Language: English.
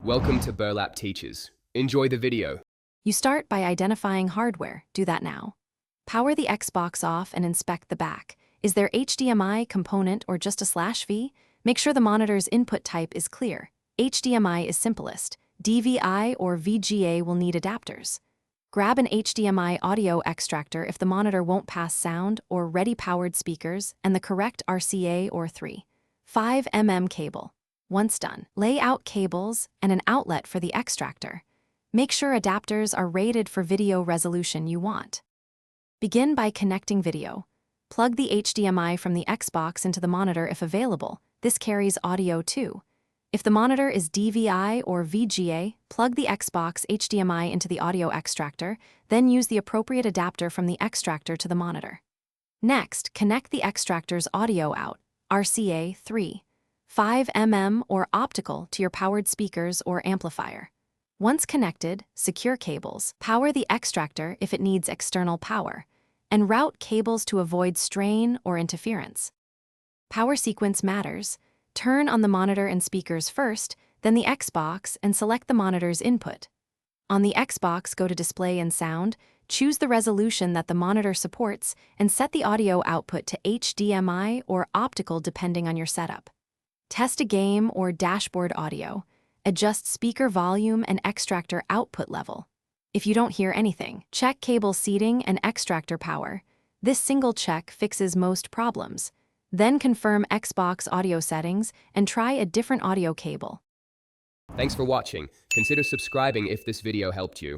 Welcome to Burlap Teachers. Enjoy the video. You start by identifying hardware. Do that now. Power the Xbox off and inspect the back. Is there HDMI component or just a /V? Make sure the monitor's input type is clear. HDMI is simplest. DVI or VGA will need adapters. Grab an HDMI audio extractor if the monitor won't pass sound, or ready-powered speakers, and the correct RCA or 3.5 mm cable. Once done, lay out cables and an outlet for the extractor. Make sure adapters are rated for video resolution you want. Begin by connecting video. Plug the HDMI from the Xbox into the monitor if available. This carries audio too. If the monitor is DVI or VGA, plug the Xbox HDMI into the audio extractor, then use the appropriate adapter from the extractor to the monitor. Next, connect the extractor's audio out, RCA 3.5 mm or optical, to your powered speakers or amplifier. Once connected, secure cables, power the extractor if it needs external power, and route cables to avoid strain or interference. Power sequence matters. Turn on the monitor and speakers first, then the Xbox, and select the monitor's input. On the Xbox, go to Display and Sound, choose the resolution that the monitor supports, and set the audio output to HDMI or optical depending on your setup. Test a game or dashboard audio. Adjust speaker volume and extractor output level. If you don't hear anything, check cable seating and extractor power. This single check fixes most problems. Then confirm Xbox audio settings and try a different audio cable. Thanks for watching. Consider subscribing if this video helped you.